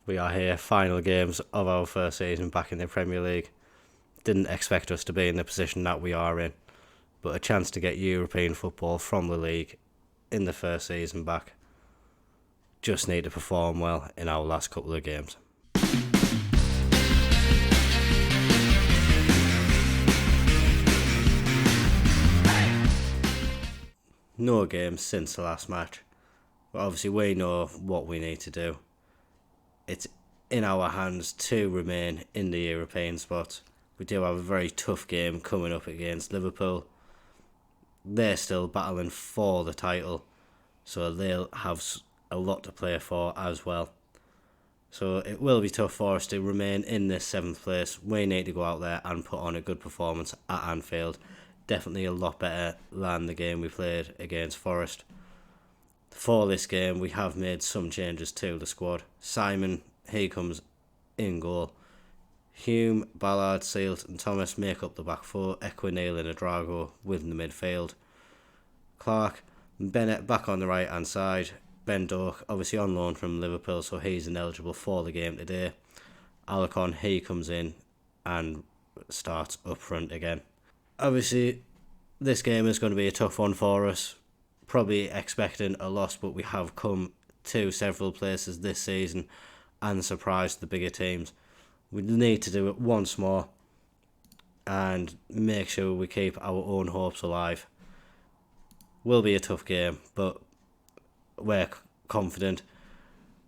We are here, final games of our first season back in the Premier League. Didn't expect us to be in the position that we are in, but a chance to get European football from the league in the first season back. Just need to perform well in our last couple of games. No games since the last match, but obviously we know what we need to do. It's in our hands to remain in the European spots. We do have a very tough game coming up against Liverpool. They're still battling for the title, so they'll have a lot to play for as well. So it will be tough for us to remain in this 7th place. We need to go out there and put on a good performance at Anfield. Definitely a lot better than the game we played against Forest. For this game, we have made some changes to the squad. Simon, he comes in goal. Hume, Ballard, Sealt and Thomas make up the back four. Equinale and Adrago within the midfield. Clark, Bennett back on the right hand side. Ben Doak, obviously on loan from Liverpool, so he's ineligible for the game today. Alarcon, he comes in and starts up front again. Obviously, this game is going to be a tough one for us. Probably expecting a loss, but we have come to several places this season and surprised the bigger teams. We need to do it once more and make sure we keep our own hopes alive. Will be a tough game, but we're confident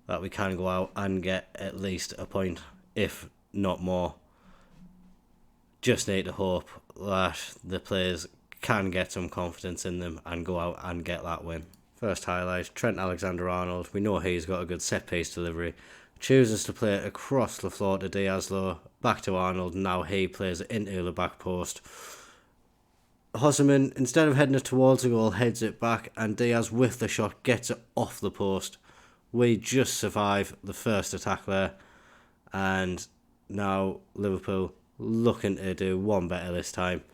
that we can go out and get at least a point, if not more. Just need to hope that the players can get some confidence in them and go out and get that win. First highlight, Trent Alexander-Arnold. We know he's got a good set-piece delivery. Chooses to play it across the floor to Diaz though. Back to Arnold, and now he plays it into the back post. Hosserman, instead of heading it towards the goal, heads it back, and Diaz with the shot gets it off the post. We just survive the first attack there, and now Liverpool looking to do one better this time.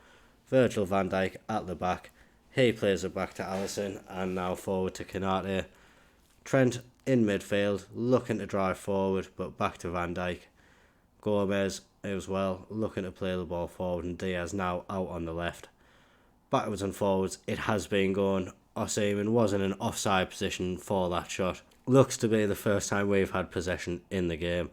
Virgil van Dijk at the back. He plays it back to Alisson, and now forward to Konate. Trent in midfield, looking to drive forward, but back to Van Dijk. Gomez as well, looking to play the ball forward, and Diaz now out on the left. Backwards and forwards, it has been going. Osimhen was in an offside position for that shot. Looks to be the first time we've had possession in the game.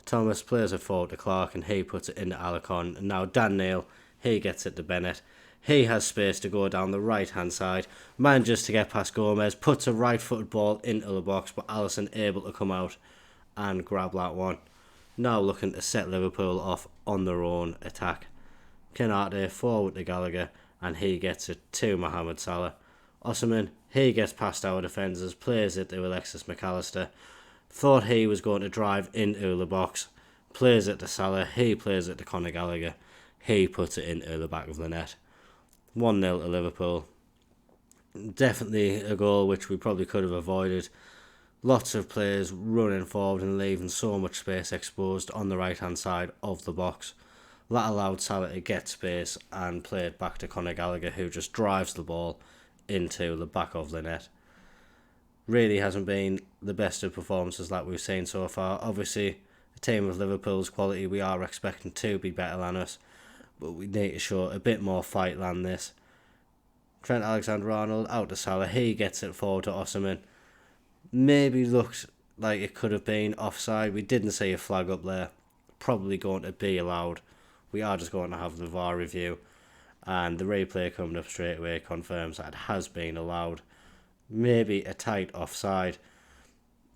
Thomas plays it forward to Clark, and he puts it into Alarcon. And now Dan Neil, he gets it to Bennett. He has space to go down the right hand side, manages to get past Gomez, puts a right footed ball into the box, but Alisson able to come out and grab that one. Now looking to set Liverpool off on their own attack. Konate forward to Gallagher, and he gets it to Mohamed Salah. Osimhen, he gets past our defenders, plays it to Alexis McAllister. Thought he was going to drive into the box, plays it to Salah, he plays it to Conor Gallagher. He puts it into the back of the net. 1-0 to Liverpool. Definitely a goal which we probably could have avoided. Lots of players running forward and leaving so much space exposed on the right hand side of the box. That allowed Salah to get space and play it back to Conor Gallagher, who just drives the ball into the back of the net. Really hasn't been the best of performances that we've seen so far. Obviously, a team of Liverpool's quality, we are expecting to be better than us, but we need to show a bit more fight than this. Trent Alexander-Arnold out to Salah. He gets it forward to Osimhen. Maybe looked like it could have been offside. We didn't see a flag up there. Probably going to be allowed. We are just going to have the VAR review, and the replay coming up straight away confirms that it has been allowed. Maybe a tight offside.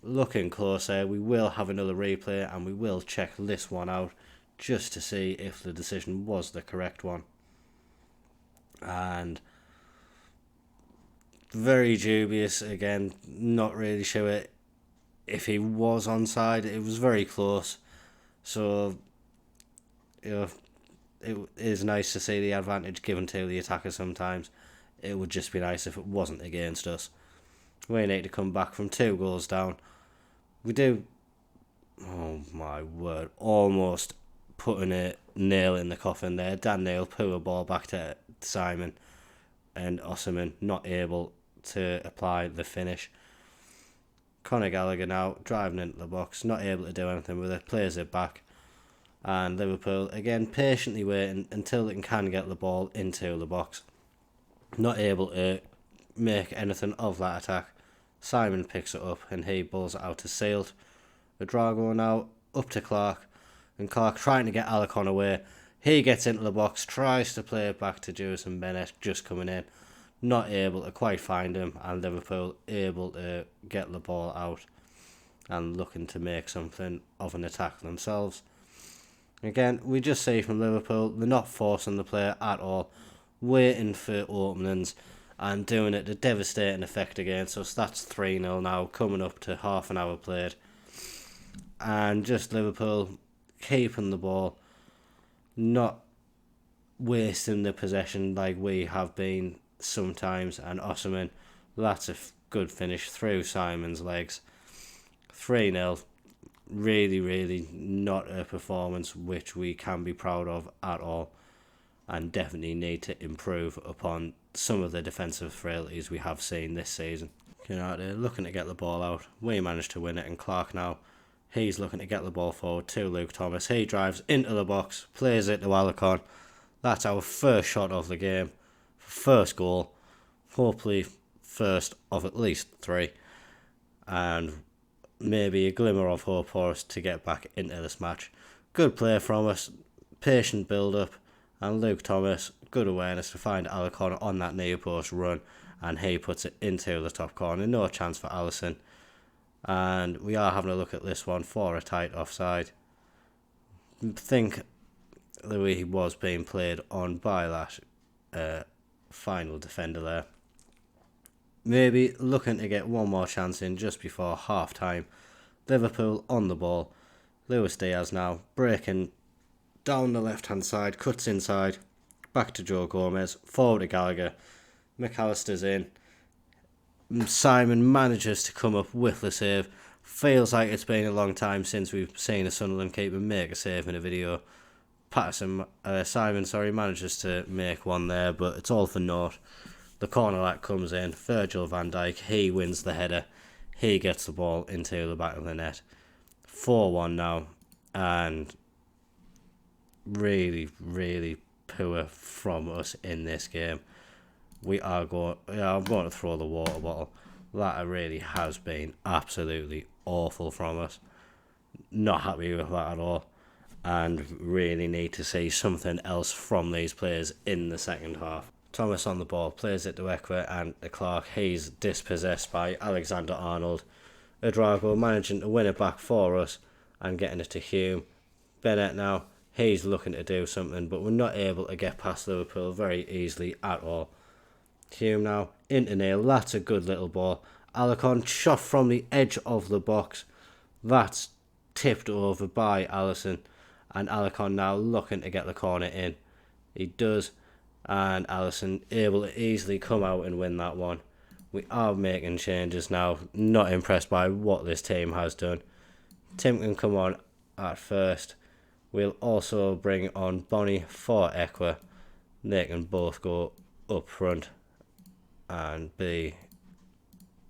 Looking closer, we will have another replay and we will check this one out just to see if the decision was the correct one. And very dubious again, not really sure if he was onside. It was very close, so it is nice to see the advantage given to the attacker sometimes. It would just be nice if it wasn't against us. We need to come back from 2 goals down. We do, oh my word, almost putting a nail in the coffin there. Dan Neil put a ball back to Simon, and Osimhen not able to apply the finish. Conor Gallagher now driving into the box, not able to do anything with it, plays it back. And Liverpool again patiently waiting until they can get the ball into the box. Not able to make anything of that attack. Simon picks it up and he balls it out to Sealt. Drago now up to Clark, and Clark trying to get Alarcon away. He gets into the box, tries to play it back to Jewis and Bennett, just coming in. Not able to quite find him, and Liverpool able to get the ball out and looking to make something of an attack themselves. Again, we just see from Liverpool, they're not forcing the play at all, waiting for openings and doing it to devastating effect against us. That's 3-0 now, coming up to half an hour played. And just Liverpool keeping the ball, not wasting the possession like we have been sometimes. And Osimhen, that's a good finish through Simon's legs. 3-0. Really, really not a performance which we can be proud of at all, and definitely need to improve upon some of the defensive frailties we have seen this season. United looking to get the ball out. We managed to win it, and Clark now, he's looking to get the ball forward to Luke Thomas. He drives into the box, plays it to Alarcon. That's our first shot of the game, first goal, hopefully first of at least 3, and maybe a glimmer of hope for us to get back into this match. Good play from us, patient build-up, and Luke Thomas, good awareness to find Alarcon on that near post run, and he puts it into the top corner. No chance for Alisson. And we are having a look at this one for a tight offside. I think the way he was being played on by that final defender there. Maybe looking to get one more chance in just before half time. Liverpool on the ball. Luis Diaz now breaking down the left hand side, cuts inside, back to Joe Gomez, forward to Gallagher. McAllister's in. Simon manages to come up with the save. Feels like it's been a long time since we've seen a Sunderland keeper make a save in a video. Simon manages to make one there, but it's all for naught. The corner that comes in, Virgil van Dijk, he wins the header. He gets the ball into the back of the net. 4-1 now, and really, really poor from us in this game. I'm going to throw the water bottle. That really has been absolutely awful from us. Not happy with that at all, and really need to see something else from these players in the second half. Thomas on the ball, plays it to Ekwa and to Clark. He's dispossessed by Alexander Arnold. Drago managing to win it back for us and getting it to Hume. Bennett now, he's looking to do something, but we're not able to get past Liverpool very easily at all. Hume now into Neil. That's a good little ball. Alarcon shot from the edge of the box. That's tipped over by Alisson, and Alarcon now looking to get the corner in. He does, and Alisson able to easily come out and win that one. We are making changes now. Not impressed by what this team has done. Tim can come on at first. We'll also bring on Bonnie for Ekwa. They can both go up front and be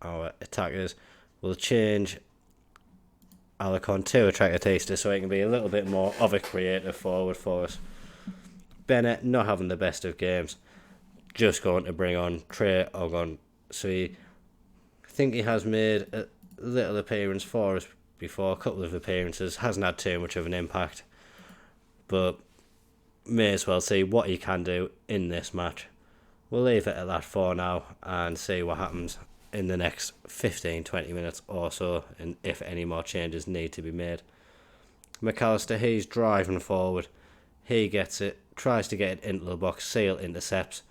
our attackers. We'll change Alarcon to a Tractor Taster so he can be a little bit more of a creative forward for us. Bennett not having the best of games. Just going to bring on Trey Ogon. So I think he has made a little appearance for us before, a couple of appearances. Hasn't had too much of an impact, but may as well see what he can do in this match. We'll leave it at that for now and see what happens in the next 15-20 minutes or so, and if any more changes need to be made. McAllister, he's driving forward. He gets it, tries to get it into the box. Sealt intercepts.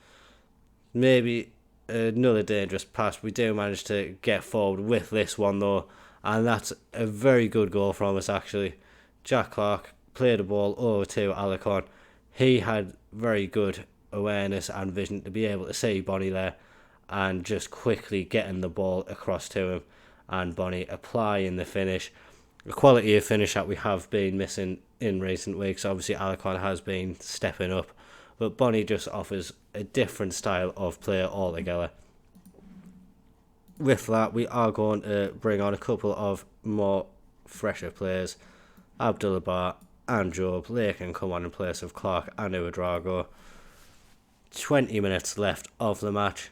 Maybe another dangerous pass. We do manage to get forward with this one though, and that's a very good goal from us actually. Jack Clark played the ball over to Alarcon. He had very good awareness and vision to be able to see Bonnie there and just quickly getting the ball across to him, and Bonnie applying the finish. The quality of finish that we have been missing in recent weeks. Obviously Alarcon has been stepping up, but Bonnie just offers a different style of play altogether. 4-1 now, and Liverpool again patiently waiting until they can get the ball out. We are going to throw the water bottle. That really has been absolutely awful from us. Not happy with that at all. with that, we are going to bring on a couple of more fresher players. Abdullah Bar and Job. They can come on in place of Clark and Ouedraogo. 20 minutes left of the match.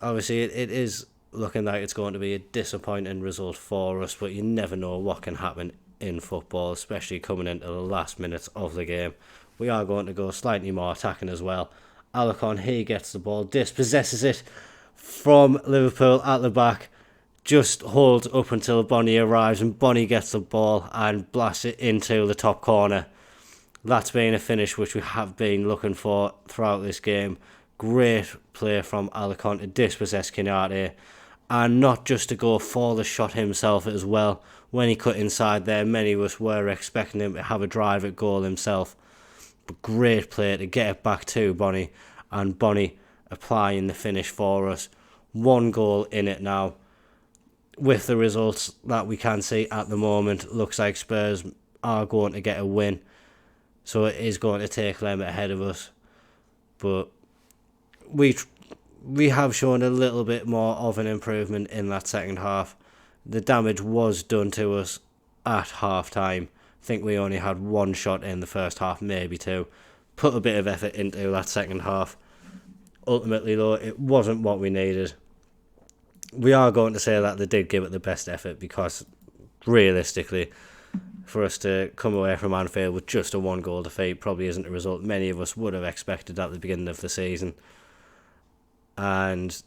Obviously, it is looking like it's going to be a disappointing result for us, but you never know what can happen in football, especially coming into the last minutes of the game. We are going to go slightly more attacking as well. Alarcon, he gets the ball, dispossesses it from Liverpool at the back, just holds up until Bonnie arrives, and Bonnie gets the ball and blasts it into the top corner. That's been a finish which we have been looking for throughout this game. Great play from Alarcon to dispossess Kinarte, and not just to go for the shot himself as well. When he cut inside there, many of us were expecting him to have a drive at goal himself. But great play to get it back to Bonnie, and Bonnie applying the finish for us. 1 goal in it now. With the results that we can see at the moment, looks like Spurs are going to get a win. So it is going to take them ahead of us. But we have shown a little bit more of an improvement in that second half. The damage was done to us at half time. I think we only had 1 shot in the first half, maybe 2. Put a bit of effort into that second half. Ultimately, though, it wasn't what we needed. We are going to say that they did give it the best effort, because realistically, for us to come away from Anfield with just a 1-goal defeat probably isn't a result many of us would have expected at the beginning of the season. And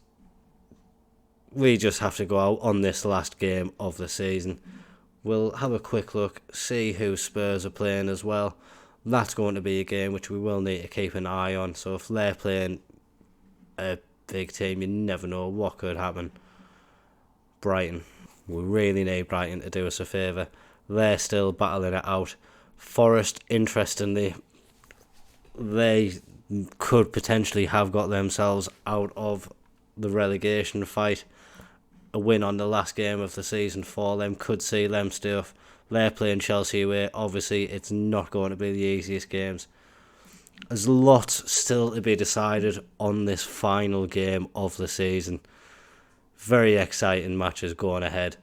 we just have to go out on this last game of the season. We'll have a quick look, see who Spurs are playing as well. That's going to be a game which we will need to keep an eye on. So if they're playing a big team, you never know what could happen. Brighton. We really need Brighton to do us a favour. They're still battling it out. Forest, interestingly, they could potentially have got themselves out of the relegation fight. A win on the last game of the season for them could see them stay off. They're playing Chelsea away. Obviously, it's not going to be the easiest games. There's lots still to be decided on this final game of the season. Very exciting matches going ahead.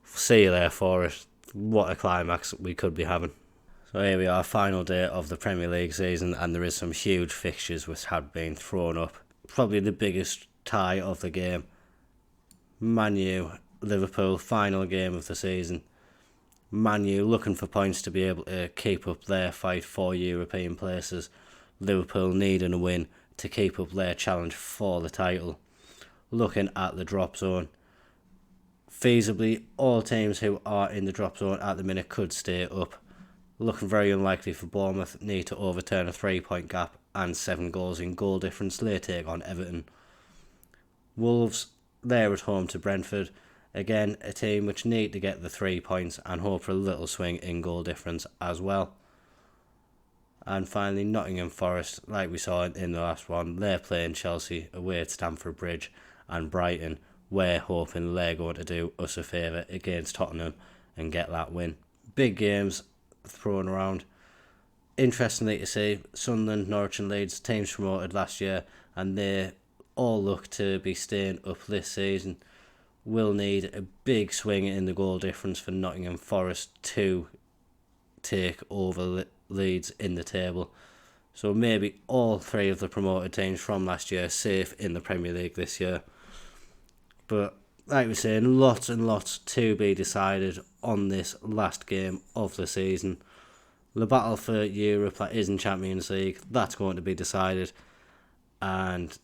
See you there for it. What a climax we could be having. So here we are, final day of the Premier League season, and there is some huge fixtures which have been thrown up. Probably the biggest tie of the game. Man U, Liverpool, final game of the season. Man U looking for points to be able to keep up their fight for European places. Liverpool needing a win to keep up their challenge for the title. Looking at the drop zone. Feasibly, all teams who are in the drop zone at the minute could stay up. Looking very unlikely for Bournemouth, need to overturn a 3-point gap and 7 goals in goal difference. They take on Everton. Wolves, they're at home to Brentford. Again, a team which need to get the 3 points and hope for a little swing in goal difference as well. And finally, Nottingham Forest, like we saw in the last one, they're playing Chelsea away at Stamford Bridge, and Brighton, we're hoping they're going to do us a favour against Tottenham and get that win. Big games thrown around. Interestingly to see, Sunderland, Norwich and Leeds, teams promoted last year, and they all look to be staying up this season. Will need a big swing in the goal difference for Nottingham Forest to take over Leeds in the table. So maybe all 3 of the promoted teams from last year safe in the Premier League this year. But like we're saying, lots and lots to be decided on this last game of the season. The battle for Europe that isn't Champions League, that's going to be decided. And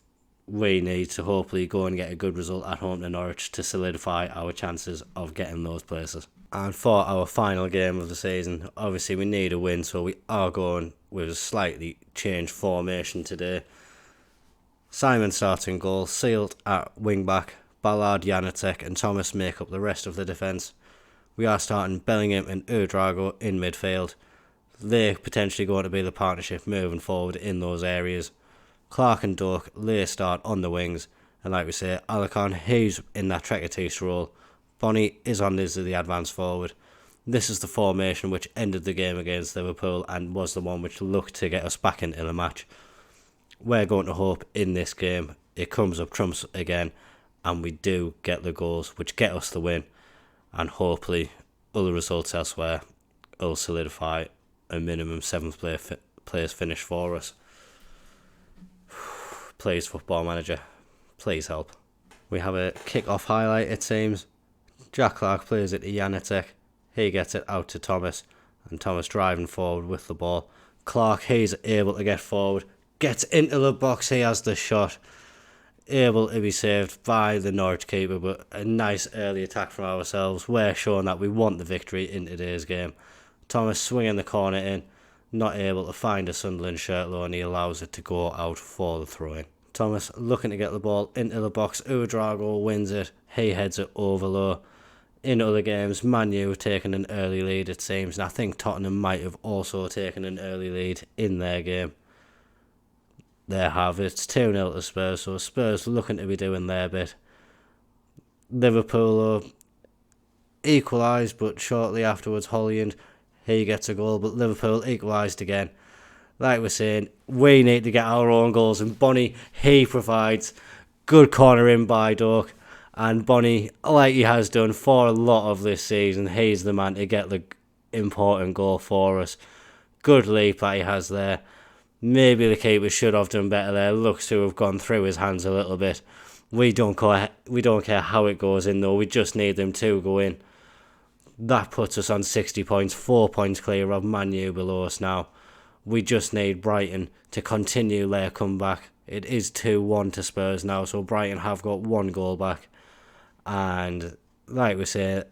we need to hopefully go and get a good result at home to Norwich to solidify our chances of getting those places. And for our final game of the season, obviously we need a win, so we are going with a slightly changed formation today. Simon starts in goal, Sealed at wing-back, Ballard, Janacek and Thomas make up the rest of the defence. We are starting Bellingham and Ouedraogo in midfield. They're potentially going to be the partnership moving forward in those areas. Clark and Doak, they start on the wings, and like we say, Alarcon, he's in that Trekatiste role. Bonnie is on this as the advance forward. This is the formation which ended the game against Liverpool and was the one which looked to get us back into the match. We're going to hope in this game it comes up trumps again, and we do get the goals which get us the win, and hopefully other results elsewhere will solidify a minimum 7th place finish for us. Please, Football Manager, please help. We have a kick-off highlight, it seems. Jack Clark plays it to Janacek. He gets it out to Thomas, and Thomas driving forward with the ball. Clark, he's able to get forward, gets into the box, he has the shot. Able to be saved by the Norwich keeper, but a nice early attack from ourselves. We're showing that we want the victory in today's game. Thomas swinging the corner in, not able to find a Sunderland shirt low, and he allows it to go out for the throw-in. Thomas looking to get the ball into the box. Udrago wins it. He heads it over low. In other games, Man U taking an early lead, it seems, and I think Tottenham might have also taken an early lead in their game. They have. It's 2-0 to Spurs, so Spurs looking to be doing their bit. Liverpool equalised, but shortly afterwards, Holland, he gets a goal, but Liverpool equalised again. Like we're saying, we need to get our own goals, and Bonnie, he provides good corner in by Dork, and Bonnie, like he has done for a lot of this season, he's the man to get the important goal for us. Good leap that he has there. Maybe the keeper should have done better there. Looks to have gone through his hands a little bit. We don't care how it goes in though. We just need them to go in. That puts us on 60 points, 4 points clear of Man U below us now. We just need Brighton to continue their comeback. It is 2-1 to Spurs now, so Brighton have got 1 goal back. And like we say,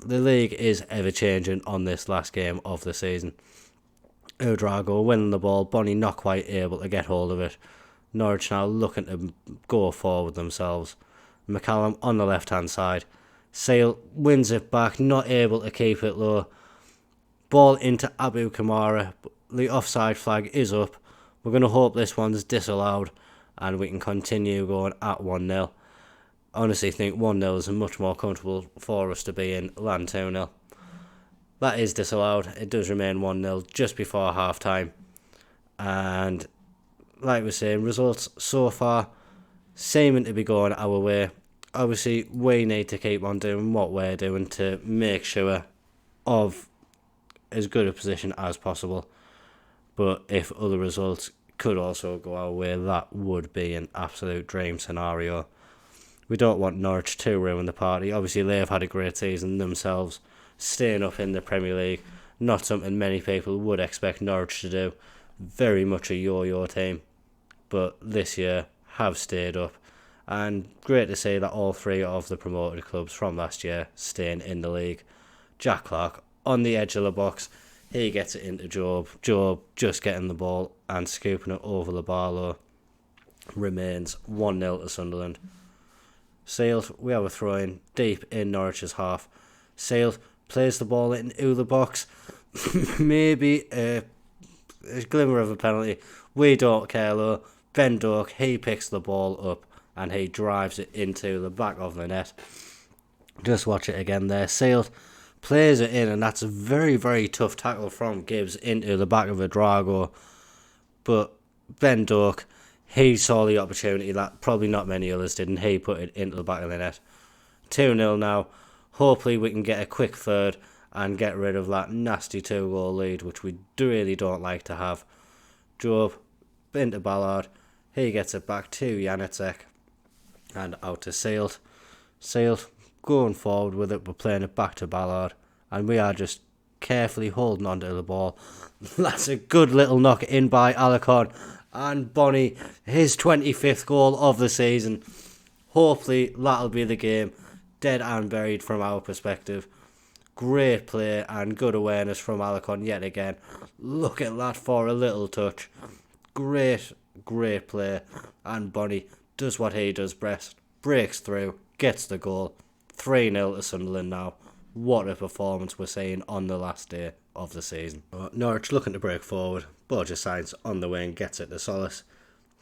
the league is ever changing on this last game of the season. Udrago winning the ball, Bonnie not quite able to get hold of it. Norwich now looking to go forward themselves. McCallum on the left hand side. Sale wins it back, not able to keep it low. Ball into Abu Kamara. The offside flag is up. We're going to hope this one's disallowed and we can continue going at 1-0. I honestly think 1-0 is much more comfortable for us to be in than 2-0. That is disallowed. It does remain 1-0 just before half time. And like we're saying, results so far seeming to be going our way. Obviously, we need to keep on doing what we're doing to make sure of as good a position as possible. But if other results could also go our way, that would be an absolute dream scenario. We don't want Norwich to ruin the party. Obviously, they've had a great season themselves, staying up in the Premier League. Not something many people would expect Norwich to do. Very much a yo-yo team. But this year have stayed up. And great to see that all 3 of the promoted clubs from last year staying in the league. Jack Clark on the edge of the box. He gets it into Job. Job just getting the ball and scooping it over the bar low. Remains 1-0 to Sunderland. Sale, we have a throw-in deep in Norwich's half. Sale plays the ball into the box. Maybe a glimmer of a penalty. We don't care though. Ben Doak, he picks the ball up and he drives it into the back of the net. Just watch it again there. Sale plays it in, and that's a very, very tough tackle from Gibbs into the back of a Drago. But Ben Doak, he saw the opportunity that probably not many others did, and he put it into the back of the net. 2-0 now. Hopefully we can get a quick third and get rid of that nasty 2-goal lead, which we really don't like to have. Job into Ballard. He gets it back to Janacek and out to Sale. Sale going forward with it, but playing it back to Ballard, and we are just carefully holding onto the ball. That's a good little knock in by Alarcon, and Bonnie, his 25th goal of the season. Hopefully that'll be the game, dead and buried from our perspective. Great play and good awareness from Alarcon yet again. Look at that for a little touch. Great play, and Bonnie does what he does best, breaks through, gets the goal. 3-0 to Sunderland now. What a performance we're seeing on the last day of the season. Norwich looking to break forward. Borja Sainz on the wing gets it to Solis.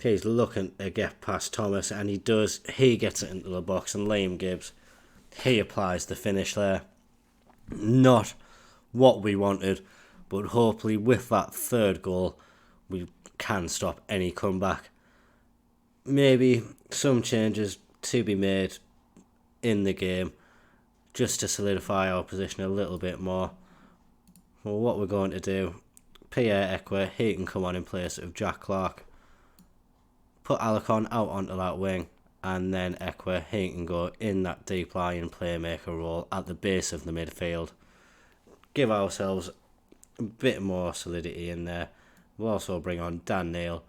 He's looking to get past Thomas, and he does. He gets it into the box, and Liam Gibbs, he applies the finish there. Not what we wanted, but hopefully with that third goal we can stop any comeback. Maybe some changes to be made in the game just to solidify our position a little bit more. Well, what we're going to do, Pierre Ekwe, he can come on in place of Jack Clark. Put Alarcon out onto that wing, and then Ekwe, he can go in that deep lying playmaker role at the base of the midfield. Give ourselves a bit more solidity in there. We'll also bring on Dan Neil.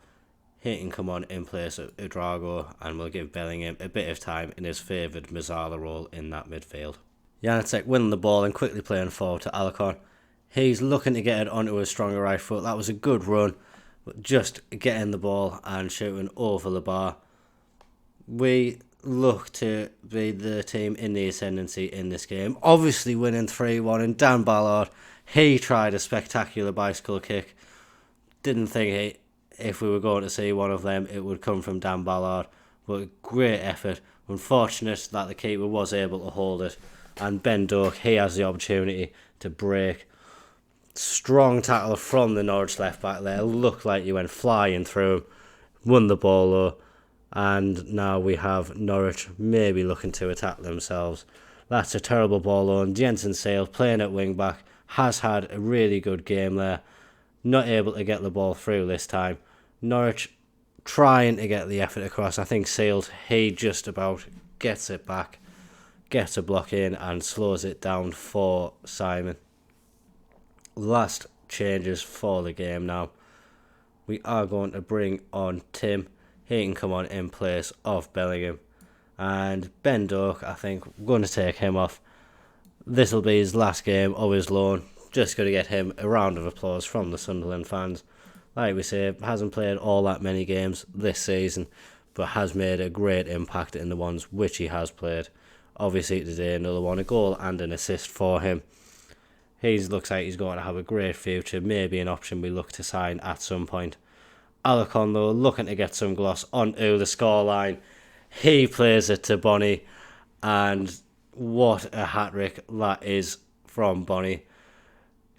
He can come on in place of Udrago, and we'll give Bellingham a bit of time in his favoured Mazzala role in that midfield. Janacek winning the ball and quickly playing forward to Alarcon. He's looking to get it onto his stronger right foot. That was a good run, but just getting the ball and shooting over the bar. We look to be the team in the ascendancy in this game. Obviously winning 3-1, and Dan Ballard, he tried a spectacular bicycle kick. Didn't think if we were going to see one of them, it would come from Dan Ballard. But great effort. Unfortunate that the keeper was able to hold it. And Ben Doak, he has the opportunity to break. Strong tackle from the Norwich left back there. Looked like he went flying through him. Won the ball though. And now we have Norwich maybe looking to attack themselves. That's a terrible ball though. And Jensen Sale playing at wing back has had a really good game there. Not able to get the ball through this time. Norwich trying to get the effort across. I think Sale, he just about gets it back. Gets a block in and slows it down for Simon. Last changes for the game now. We are going to bring on Tim. He can come on in place of Bellingham. And Ben Doak, I think, we're going to take him off. This will be his last game of his loan. Just going to get him a round of applause from the Sunderland fans. Like we say, hasn't played all that many games this season, but has made a great impact in the ones which he has played. Obviously today another one, a goal and an assist for him. He looks like he's going to have a great future, maybe an option we look to sign at some point. Alarcon though, looking to get some gloss onto the scoreline. He plays it to Bonnie, and what a hat-trick that is from Bonnie.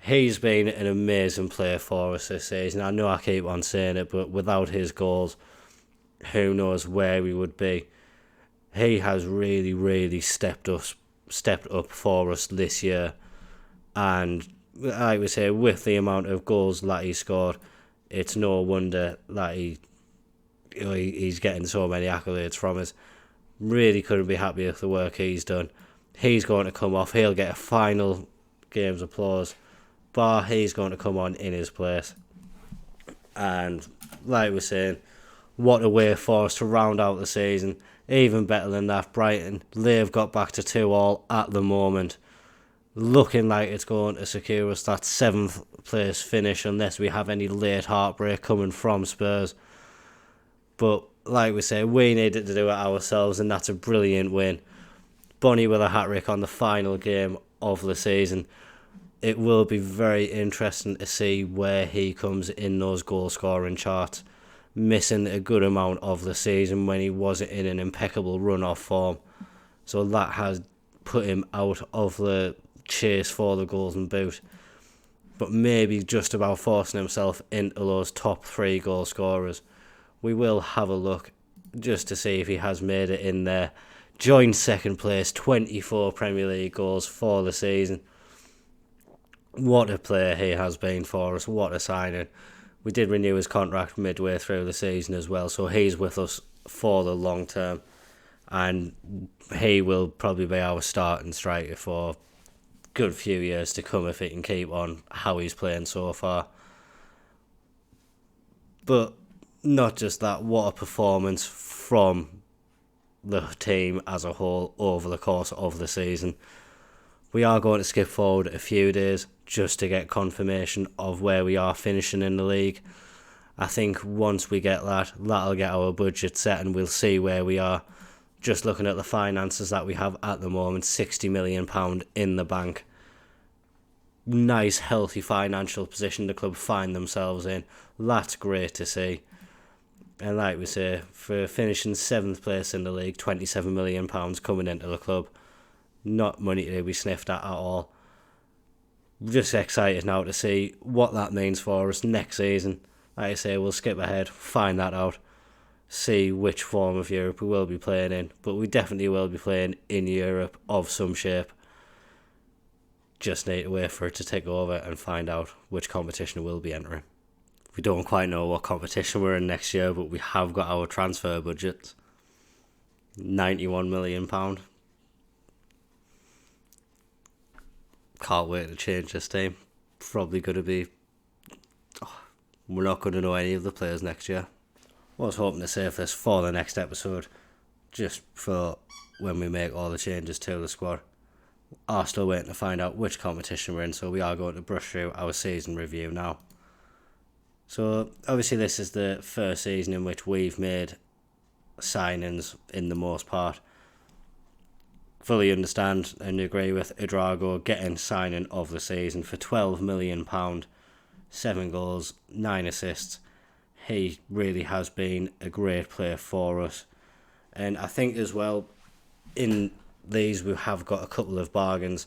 He's been an amazing player for us this season. I know I keep on saying it, but without his goals, who knows where we would be. He has really, really stepped up for us this year. And like we say, with the amount of goals that he scored, it's no wonder that he's getting so many accolades from us. Really couldn't be happy with the work he's done. He's going to come off. He'll get a final game's applause. Bar, he's going to come on in his place. And like we're saying, what a way for us to round out the season. Even better than that, Brighton, they've got back to 2-2 at the moment. Looking like it's going to secure us that 7th place finish unless we have any late heartbreak coming from Spurs. But like we say, we needed to do it ourselves, and that's a brilliant win. Bonnie with a hat-trick on the final game of the season. It will be very interesting to see where he comes in those goal-scoring charts. Missing a good amount of the season when he wasn't in an impeccable run-off form. So that has put him out of the chase for the Golden Boot. But maybe just about forcing himself into those top 3 goal scorers. We will have a look just to see if he has made it in there. Joined second place, 24 Premier League goals for the season. What a player he has been for us. What a signing. We did renew his contract midway through the season as well, so he's with us for the long term. And he will probably be our starting striker for a good few years to come if he can keep on how he's playing so far. But not just that, what a performance from the team as a whole over the course of the season. We are going to skip forward a few days just to get confirmation of where we are finishing in the league. I think once we get that, that'll get our budget set and we'll see where we are. Just looking at the finances that we have at the moment, £60 million in the bank. Nice, healthy financial position the club find themselves in. That's great to see. And like we say, for finishing 7th place in the league, £27 million coming into the club. Not money to be sniffed at all. Just excited now to see what that means for us next season. Like I say, we'll skip ahead, find that out. see which form of Europe we will be playing in, but we definitely will be playing in Europe of some shape. Just need to wait for it to take over and find out which competition we'll be entering. We don't quite know what competition we're in next year, but we have got our transfer budget. £91 million. Can't wait to change this team. Probably going to be... we're not going to know any of the players next year. I was hoping to save this for the next episode, just for when we make all the changes to the squad. Are still waiting to find out which competition we're in, so we are going to brush through our season review now. So obviously this is the first season in which we've made signings in the most part. Fully understand and agree with Edrago getting signing of the season for £12 million, 7 goals, 9 assists. He really has been a great player for us. And I think as well, in these we have got a couple of bargains.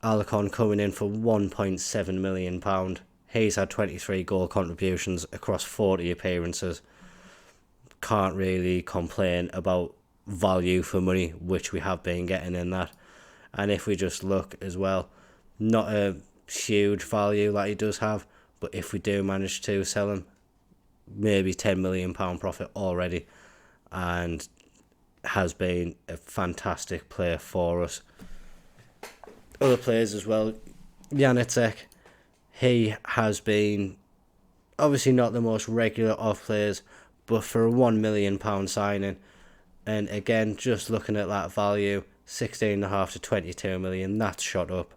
Alarcon coming in for £1.7 million. He's had 23 goal contributions across 40 appearances. Can't really complain about value for money, which we have been getting in that. And if we just look as well, not a huge value that he does have, but if we do manage to sell him, maybe £10 million profit already, and has been a fantastic player for us. Other players as well, Janacek, he has been obviously not the most regular of players, but for a £1 million signing, and again, just looking at that value, 16.5 to 22 million, that's shot up,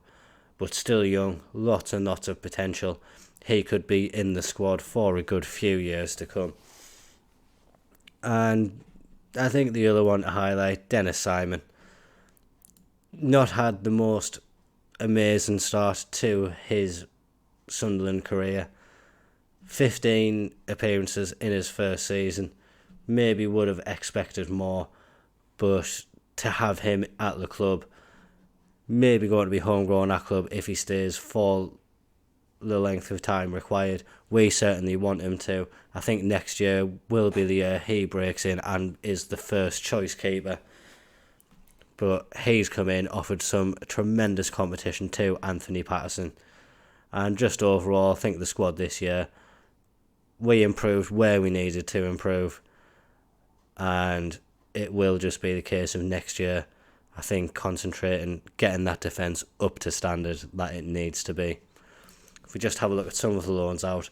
but still young, lots and lots of potential. He could be in the squad for a good few years to come. And I think the other one to highlight, Dennis Simon. Not had the most amazing start to his Sunderland career. 15 appearances in his first season. Maybe would have expected more, but to have him at the club, maybe going to be homegrown at club if he stays for the length of time required. We certainly want him to. I think next year will be the year he breaks in and is the first choice keeper. But he's come in, offered some tremendous competition to Anthony Patterson. And just overall, I think the squad this year, we improved where we needed to improve. And it will just be the case of next year, I think, concentrating, getting that defence up to standard that it needs to be. If we just have a look at some of the loans out,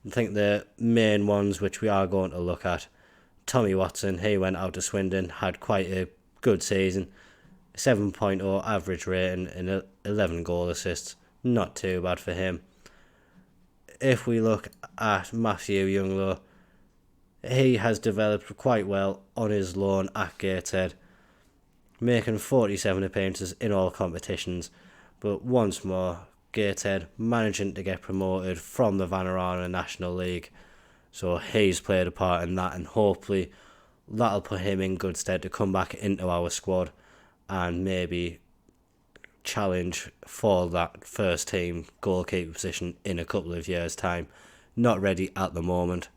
I think the main ones which we are going to look at, Tommy Watson, he went out to Swindon, had quite a good season, 7.0 average rating and 11 goal assists, not too bad for him. If we look at Matthew Younglow, he has developed quite well on his loan at Gateshead, making 47 appearances in all competitions, but once more, Gateshead managing to get promoted from the Vanarama National League, so he's played a part in that, and hopefully that'll put him in good stead to come back into our squad and maybe challenge for that first team goalkeeper position in a couple of years' time. Not ready at the moment,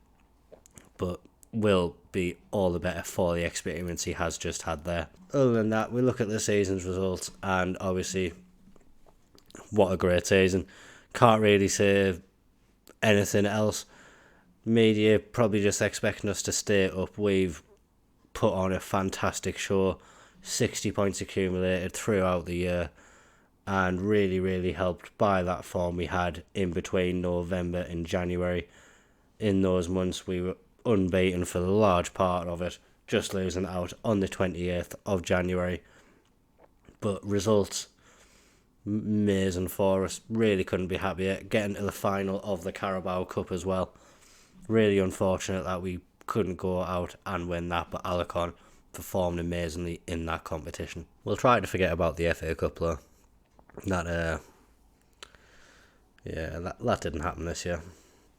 but will be all the better for the experience he has just had there. Other than that, we look at the season's results, and obviously what a great season. Can't really say anything else. Media probably just expecting us to stay up. We've put on a fantastic show, 60 points accumulated throughout the year, and really helped by that form we had in between November and January. In those months we were unbeaten for the large part of it, just losing out on the 28th of January. But results, amazing for us. Really couldn't be happier. Getting to the final of the Carabao Cup as well. Really unfortunate that we couldn't go out and win that, but Alarcon performed amazingly in that competition. We'll try to forget about the FA Cup though. That didn't happen this year.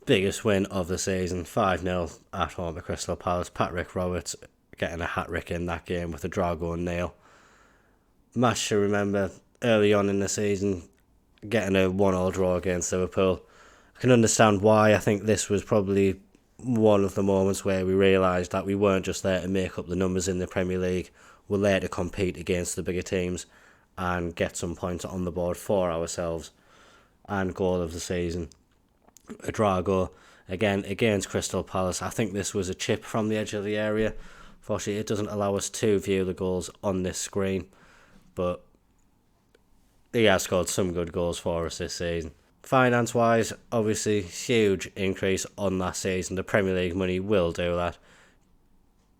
Biggest win of the season, 5-0 at home to Crystal Palace. Patrick Roberts getting a hat-trick in that game with a Drago and nail. Match to remember early on in the season, getting a 1-1 draw against Liverpool. I can understand why. I think this was probably one of the moments where we realised that we weren't just there to make up the numbers in the Premier League, we're there to compete against the bigger teams and get some points on the board for ourselves. And goal of the season, a Drago, again against Crystal Palace. I think this was a chip from the edge of the area. Fortunately, it doesn't allow us to view the goals on this screen, but he has scored some good goals for us this season. Finance-wise, obviously, huge increase on last season. The Premier League money will do that.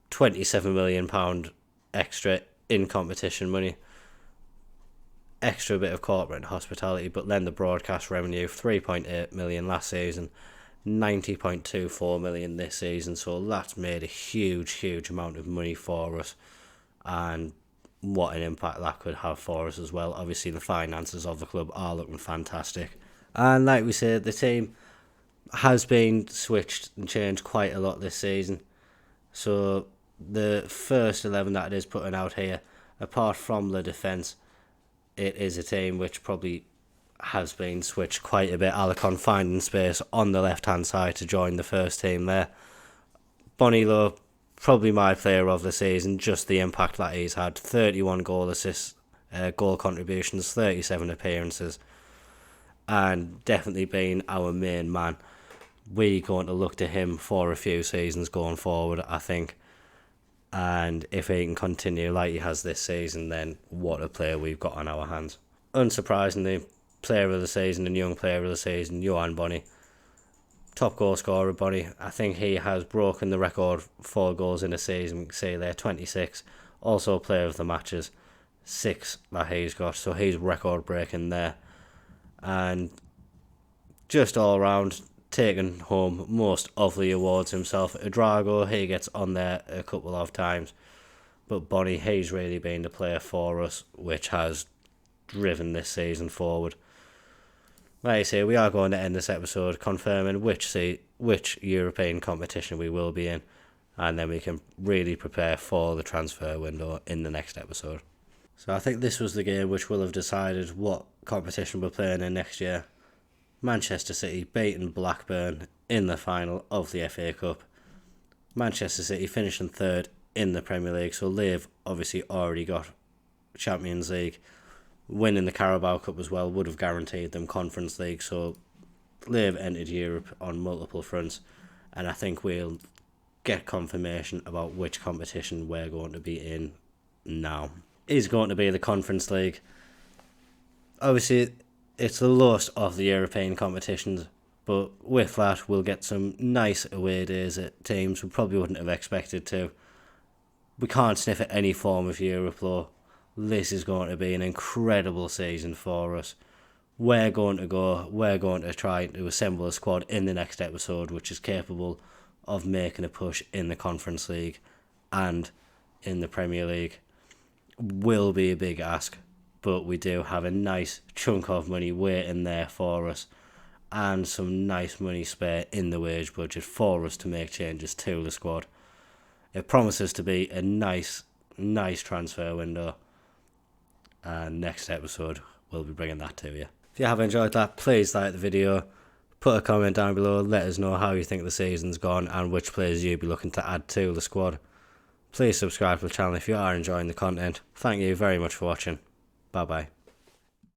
£27 million extra in competition money. Extra bit of corporate and hospitality, but then the broadcast revenue, 3.8 million last season, 90.24 million this season. So that's made a huge amount of money for us, and what an impact that could have for us as well. Obviously, the finances of the club are looking fantastic. And like we said, the team has been switched and changed quite a lot this season. So the first 11 that it is putting out here, apart from the defence, it is a team which probably has been switched quite a bit. Alicon finding space on the left-hand side to join the first team there. Bonilo, probably my player of the season, just the impact that he's had. 31 goal assists, goal contributions, 37 appearances, and definitely been our main man. We're going to look to him for a few seasons going forward, I think. And if he can continue like he has this season, then what a player we've got on our hands. Unsurprisingly, player of the season and young player of the season, Johan Bonny. Top goal scorer, Bonny. I think he has broken the record for goals in a season. We can see there, 26. Also player of the matches, 6 that he's got. So he's record breaking there. And just all round, taken home most of the awards himself. Drago, he gets on there a couple of times, but Bonny, he's really been the player for us, which has driven this season forward. Like I say, we are going to end this episode confirming which European competition we will be in, and then we can really prepare for the transfer window in the next episode. So I think this was the game which will have decided what competition we're playing in next year. Manchester City beating Blackburn in the final of the FA Cup. Manchester City finishing third in the Premier League, so they've obviously already got Champions League. Winning the Carabao Cup as well would have guaranteed them Conference League, so they've entered Europe on multiple fronts, and I think we'll get confirmation about which competition we're going to be in now. Is going to be the Conference League. Obviously, it's the lowest of the European competitions, but with that, we'll get some nice away days at teams we probably wouldn't have expected to. We can't sniff at any form of Europe, though. This is going to be an incredible season for us. We're going to try to assemble a squad in the next episode which is capable of making a push in the Conference League and in the Premier League. Will be a big ask, but we do have a nice chunk of money waiting there for us, and some nice money spare in the wage budget for us to make changes to the squad. It promises to be a nice transfer window, and next episode we'll be bringing that to you. If you have enjoyed that, please like the video, put a comment down below, let us know how you think the season's gone and which players you'd be looking to add to the squad. Please subscribe to the channel if you are enjoying the content. Thank you very much for watching. Bye bye.